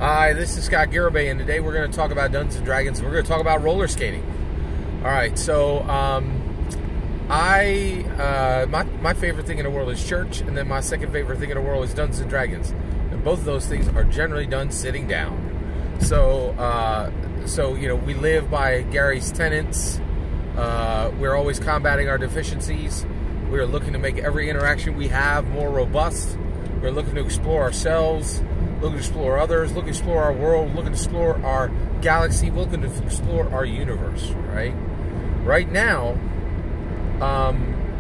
Hi, this is Scott Garibay, and today we're going to talk about Dungeons & Dragons. We're going to talk about roller skating. All right, so my favorite thing in the world is church, and then my second favorite thing in the world is Dungeons & Dragons. And both of those things are generally done sitting down. So, you know, we live by Gary's tenets. We're always combating our deficiencies. We're looking to make every interaction we have more robust. We're looking to explore ourselves, looking to explore others, looking to explore our world, looking to explore our galaxy, looking to explore our universe, right? Right now,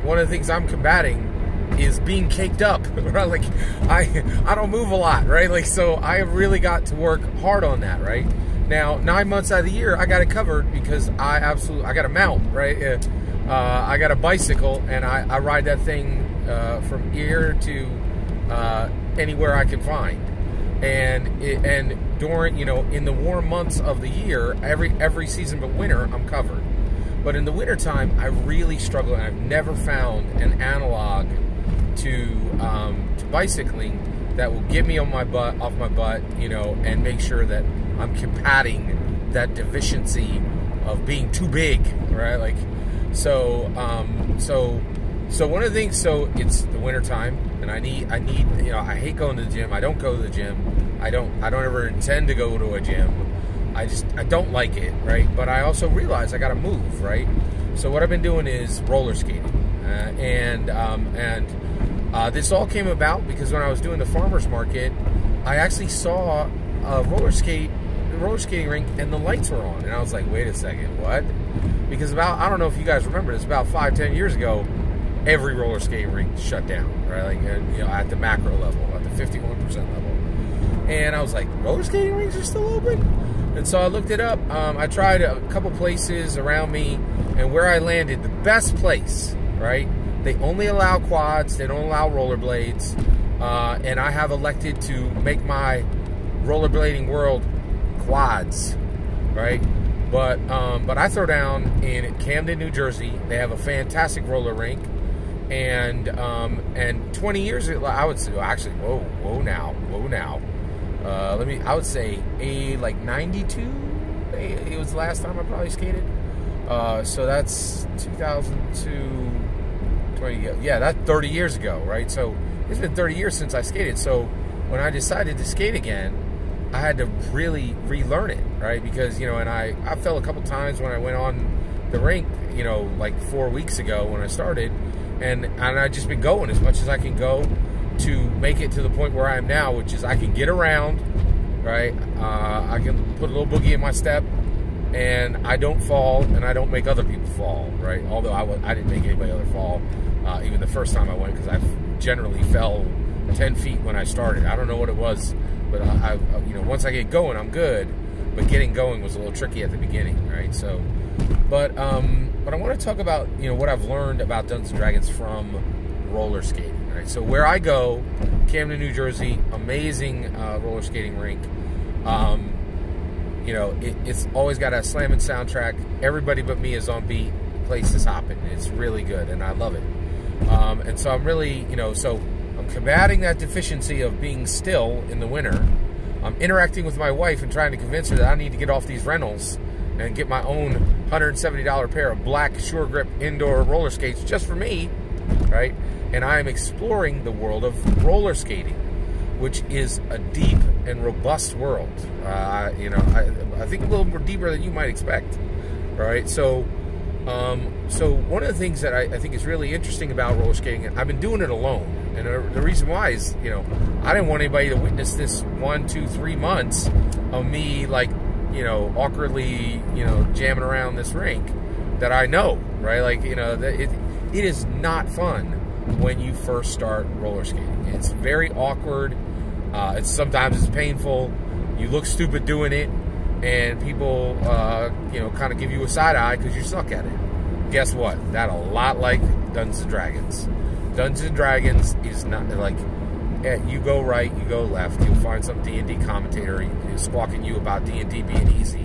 one of the things I'm combating is being caked up, right? Like, I don't move a lot, right? Like, so I have really got to work hard on that, right? Now, 9 months out of the year, I got it covered because I got a mount, right? I got a bicycle, and I ride that thing from here to anywhere I can find. And during, you know, in the warm months of the year, every season but winter, I'm covered. But in the wintertime, I really struggle, and I've never found an analog to bicycling that will get me on my butt, off my butt, you know, and make sure that I'm combating that deficiency of being too big, right? Like, so one of the things, so it's the wintertime, and I need, you know, I hate going to the gym. I don't go to the gym. I don't ever intend to go to a gym. I don't like it, right? But I also realize I got to move, right? So what I've been doing is roller skating, this all came about because when I was doing the farmers market, I actually saw a roller skating rink, and the lights were on, and I was like, wait a second, what? Because I don't know if you guys remember this, about 5-10 years ago, every roller skating rink shut down, right? Like, you know, at the macro level, at the 51% level. And I was like, roller skating rinks are still open? And so I looked it up. I tried a couple places around me, and where I landed, the best place, right? They only allow quads, they don't allow rollerblades, and I have elected to make my rollerblading world quads, right? But I throw down in Camden, New Jersey. They have a fantastic roller rink, and 20 years ago, I would say, well, actually, whoa now. I would say like 92. It was the last time I probably skated. So that's 2002. 20. Yeah, that's 30 years ago, right? So it's been 30 years since I skated. So when I decided to skate again, I had to really relearn it, right? Because, you know, and I fell a couple times when I went on the rink, you know, like 4 weeks ago when I started, and I've just been going as much as I can go to make it to the point where I am now, which is I can get around, right? I can put a little boogie in my step, and I don't fall, and I don't make other people fall, right? Although I didn't make anybody other fall, even the first time I went, because I generally fell 10 feet when I started. I don't know what it was, but you know, once I get going, I'm good. But getting going was a little tricky at the beginning, right? So, but I want to talk about, you know, what I've learned about Dungeons & Dragons from roller skating, right? So where I go, Camden, New Jersey, amazing roller skating rink. You know, it's always got a slamming soundtrack. Everybody but me is on beat. Place is hopping. It's really good, and I love it. And so I'm really, you know, so I'm combating that deficiency of being still in the winter. I'm interacting with my wife and trying to convince her that I need to get off these rentals and get my own $170 pair of black Sure Grip indoor roller skates just for me, right? And I am exploring the world of roller skating, which is a deep and robust world. You know, I think a little more deeper than you might expect, right? So one of the things that I think is really interesting about roller skating, I've been doing it alone. And the reason why is, you know, I didn't want anybody to witness this 1, 2, 3 months of me, like, you know, awkwardly, you know, jamming around this rink that I know, right? Like, you know, it is not fun when you first start roller skating. It's very awkward. Sometimes it's painful. You look stupid doing it, and people, you know, kind of give you a side eye because you suck at it. Guess what? That's a lot like Dungeons & Dragons. Dungeons & Dragons is not like, you go right, you go left, you'll find some D&D commentator squawking you about D&D being easy.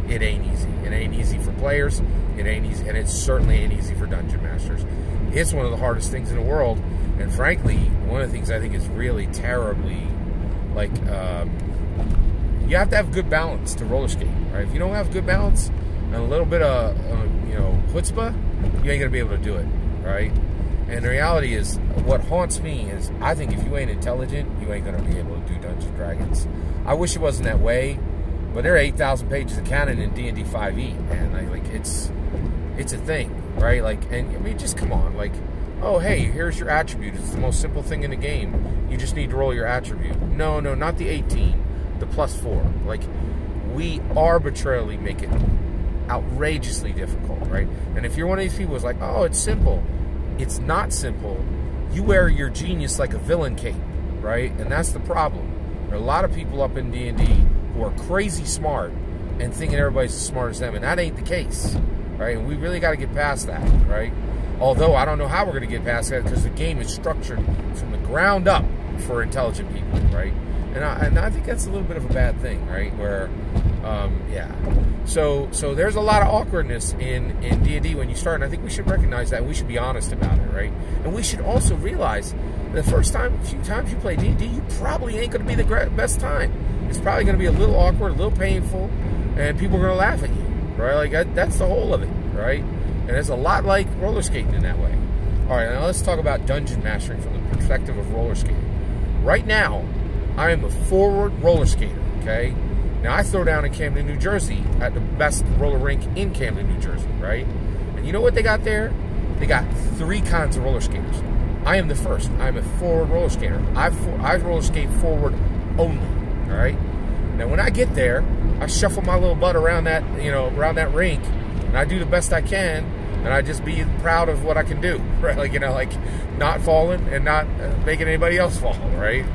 It ain't easy. It ain't easy for players. It ain't easy, and it certainly ain't easy for dungeon masters. It's one of the hardest things in the world, and frankly, one of the things I think is really terribly, like, you have to have good balance to roller skate, right? If you don't have good balance and a little bit of, you know, chutzpah, you ain't gonna be able to do it, right? And the reality is, what haunts me is, I think if you ain't intelligent, you ain't gonna be able to do Dungeons and Dragons. I wish it wasn't that way, but there are 8,000 pages of canon in D&D 5e, man. Like it's a thing, right? Like, and I mean, just come on, like, oh, hey, here's your attribute. It's the most simple thing in the game. You just need to roll your attribute. No, not the 18, the +4. Like, we arbitrarily make it outrageously difficult, right? And if you're one of these people who's like, oh, it's simple. It's not simple. You wear your genius like a villain cape, right? And that's the problem. There are a lot of people up in D&D who are crazy smart and thinking everybody's as smart as them, and that ain't the case, right? And we really got to get past that, right? Although I don't know how we're going to get past that, because the game is structured from the ground up for intelligent people, right? And I think that's a little bit of a bad thing, right? Where, yeah. So there's a lot of awkwardness in D&D when you start, and I think we should recognize that, and we should be honest about it, right? And we should also realize the few times you play D&D, you probably ain't going to be the best time. It's probably going to be a little awkward, a little painful, and people are going to laugh at you, right? Like, that's the whole of it, right? And it's a lot like roller skating in that way. All right, now let's talk about dungeon mastering from the perspective of roller skating. Right now, I am a forward roller skater, okay? Now, I throw down in Camden, New Jersey at the best roller rink in Camden, New Jersey, right? And you know what they got there? They got 3 kinds of roller skaters. I am the first. I'm a forward roller skater. I roller skate forward only, all right? Now, when I get there, I shuffle my little butt around that, you know, around that rink, and I do the best I can, and I just be proud of what I can do, right? Like, you know, like not falling and not making anybody else fall, right?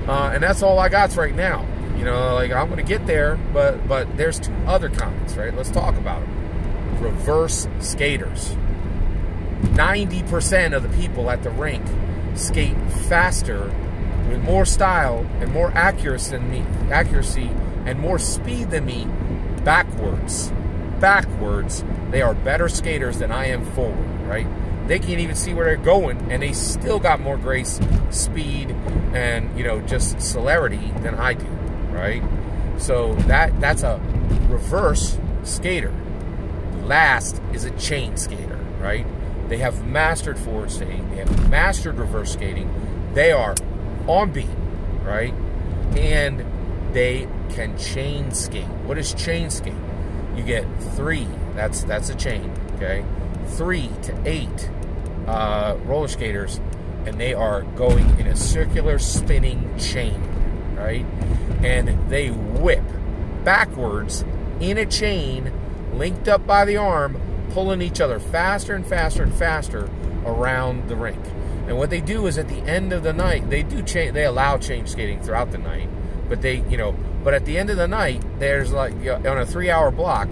And that's all I got right now. You know, like, I'm going to get there, but there's 2 other kinds, right? Let's talk about them. Reverse skaters. 90% of the people at the rink skate faster with more style and more accuracy and more speed than me backwards. They are better skaters than I am forward, right? They can't even see where they're going, and they still got more grace, speed, and, you know, just celerity than I do, right? So that's a reverse skater. Last is a chain skater, right? They have mastered forward skating. They have mastered reverse skating. They are on beat, right? And they can chain skate. What is chain skate? You get 3. That's a chain, okay? 3 to 8 roller skaters, and they are going in a circular spinning chain, right? And they whip backwards in a chain, linked up by the arm, pulling each other faster and faster and faster around the rink. And what they do is, at the end of the night, they allow chain skating throughout the night, but but at the end of the night, there's like, on a 3-hour block,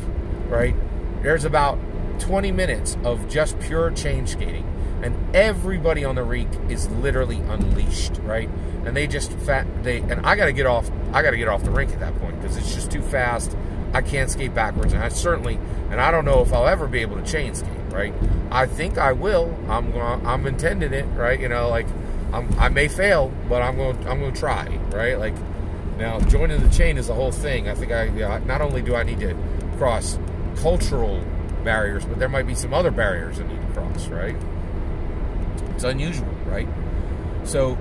right? There's about 20 minutes of just pure chain skating, and everybody on the rink is literally unleashed, right? And they just and I gotta get off the rink at that point, because it's just too fast. I can't skate backwards, and I don't know if I'll ever be able to chain skate, right? I think I will. I'm intending it, right? You know, like, I may fail, but I'm going to try, right? Like, now joining the chain is the whole thing. I think not only do I need to cross cultural barriers, but there might be some other barriers I need to cross, right? It's unusual, right? So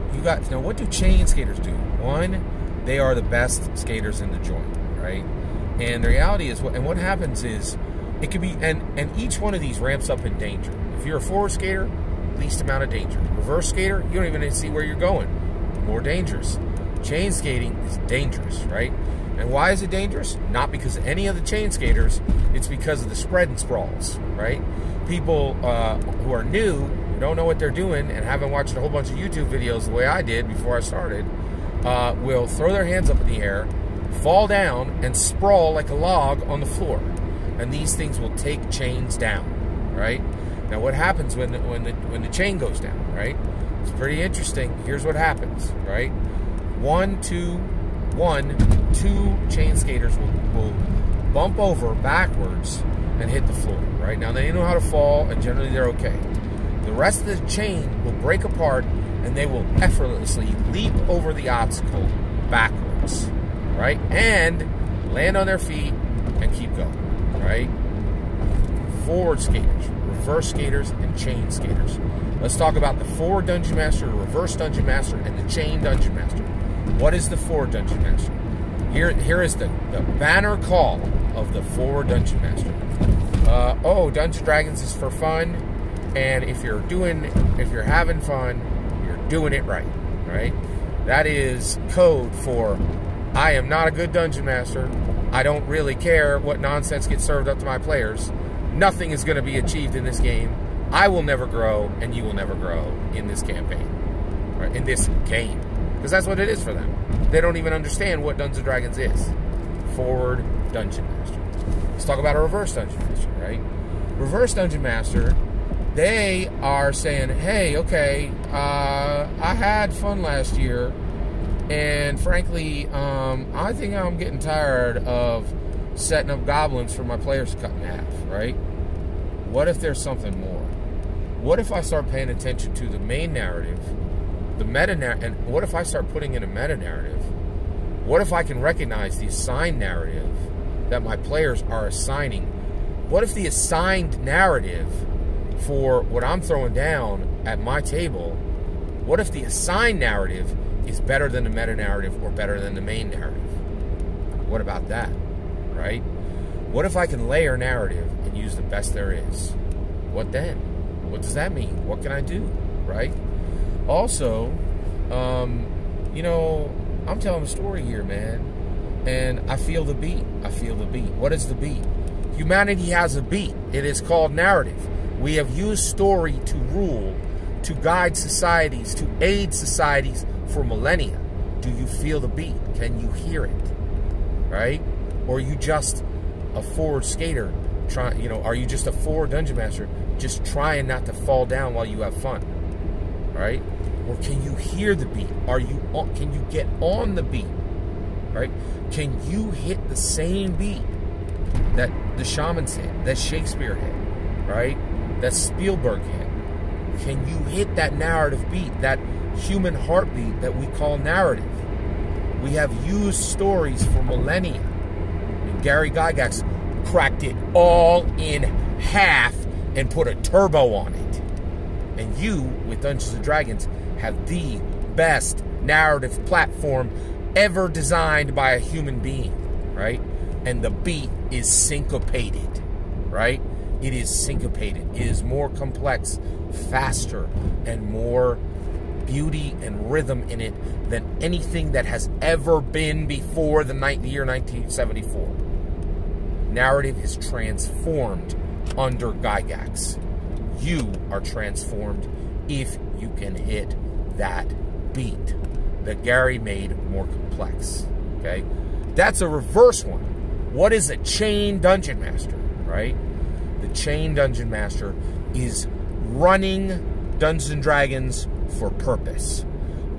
now, what do chain skaters do? 1, they are the best skaters in the joint, right? And the reality is, what happens is, it could be, and each one of these ramps up in danger. If you're a forward skater, least amount of danger. Reverse skater, you don't even see where you're going. More dangerous. Chain skating is dangerous, right? And why is it dangerous? Not because of any of the chain skaters. It's because of the spread and sprawls, right? People who are new, who don't know what they're doing, and haven't watched a whole bunch of YouTube videos the way I did before I started, will throw their hands up in the air, fall down, and sprawl like a log on the floor. And these things will take chains down, right? Now, what happens when the chain goes down, right? It's pretty interesting. Here's what happens, right? 2 chain skaters will bump over backwards and hit the floor, right? Now, they know how to fall, and generally they're okay. The rest of the chain will break apart, and they will effortlessly leap over the obstacle backwards, right? And land on their feet and keep going, right? Forward skaters, reverse skaters, and chain skaters. Let's talk about the forward Dungeon Master, reverse Dungeon Master, and the chain Dungeon Master. What is the forward Dungeon Master? Here is the banner call of the forward Dungeon Master. Dungeons & Dragons is for fun, and if you're having fun, you're doing it right, right? That is code for, I am not a good Dungeon Master. I don't really care what nonsense gets served up to my players. Nothing is going to be achieved in this game. I will never grow, and you will never grow in this campaign, right? In this game, because that's what it is for them. They don't even understand what Dungeons & Dragons is. Forward Dungeon Master. Let's talk about a reverse Dungeon Master, right? Reverse Dungeon Master, they are saying, hey, okay, I had fun last year, and frankly, I think I'm getting tired of setting up goblins for my players to cut in half, right? What if there's something more? What if I start paying attention to the main narrative, the meta-narrative, and what if I start putting in a meta-narrative? What if I can recognize the assigned narrative that my players are assigning? What if the assigned narrative for what I'm throwing down at my table, what if the assigned narrative is better than the meta-narrative or better than the main narrative? What about that, right? What if I can layer narrative and use the best there is? What then? What does that mean? What can I do, right? Also, you know, I'm telling a story here, man, and I feel the beat. I feel the beat. What is the beat? Humanity has a beat. It is called narrative. We have used story to rule, to guide societies, to aid societies for millennia. Do you feel the beat? Can you hear it? Right? Or are you just a forward skater? Are you just a forward Dungeon Master just trying not to fall down while you have fun? Right? Or can you hear the beat? Can you get on the beat? Right? Can you hit the same beat that the shamans hit, that Shakespeare hit, right? That Spielberg hit? Can you hit that narrative beat, that human heartbeat that we call narrative? We have used stories for millennia. And Gary Gygax cracked it all in half and put a turbo on it. And you, with Dungeons & Dragons, have the best narrative platform ever designed by a human being, right? And the beat is syncopated, right? It is syncopated. It is more complex, faster, and more beauty and rhythm in it than anything that has ever been before the year 1974. Narrative is transformed under Gygax. You are transformed if you can hit that beat that Gary made more complex, okay? That's a reverse one. What is a chain Dungeon Master, right? The chain Dungeon Master is running Dungeons & Dragons for purpose.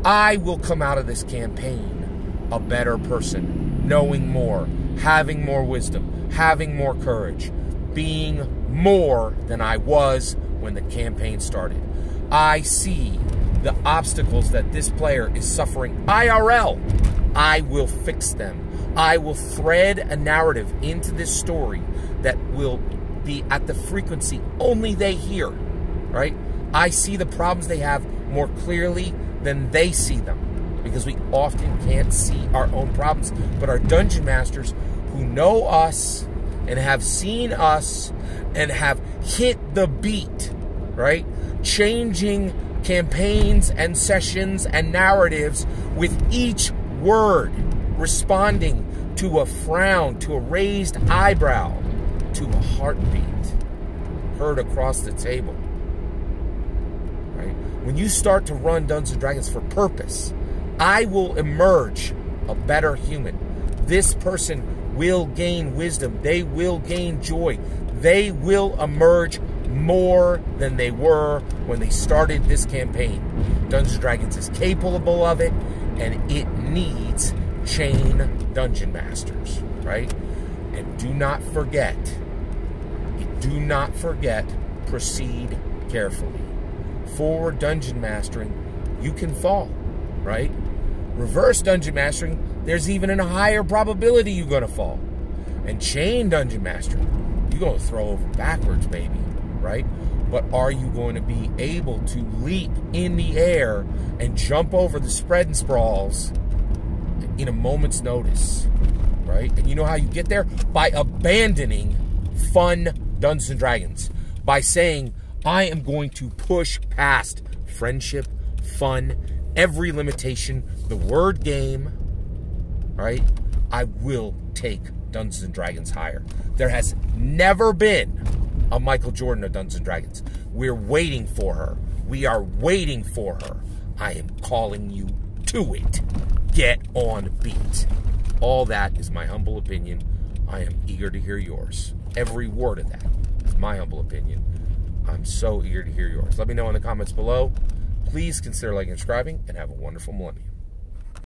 I will come out of this campaign a better person, knowing more, having more wisdom, having more courage, being more than I was when the campaign started. I see the obstacles that this player is suffering IRL. I will fix them. I will thread a narrative into this story that will be at the frequency only they hear, right? I see the problems they have more clearly than they see them, because we often can't see our own problems. But our Dungeon Masters who know us and have seen us and have hit the beat, right? Changing campaigns and sessions and narratives with each word, responding to a frown, to a raised eyebrow, to a heartbeat heard across the table. Right? When you start to run Dungeons & Dragons for purpose, I will emerge a better human. This person will gain wisdom. They will gain joy. They will emerge more than they were when they started this campaign. Dungeons & Dragons is capable of it, and it needs chain Dungeon Masters, right? And do not forget, proceed carefully. Forward Dungeon Mastering, you can fall, right? Reverse Dungeon Mastering, there's even a higher probability you're going to fall. And chain dungeon mastery, you're going to throw over backwards, baby, right? But are you going to be able to leap in the air and jump over the spread and sprawls in a moment's notice, right? And you know how you get there? By abandoning fun Dungeons and Dragons. By saying, I am going to push past friendship, fun, every limitation, the word game, right? I will take Dungeons and Dragons higher. There has never been a Michael Jordan of Dungeons and Dragons. We're waiting for her. We are waiting for her. I am calling you to it. Get on beat. All that is my humble opinion. I am eager to hear yours. Every word of that is my humble opinion. I'm so eager to hear yours. Let me know in the comments below. Please consider liking and subscribing, and have a wonderful millennium.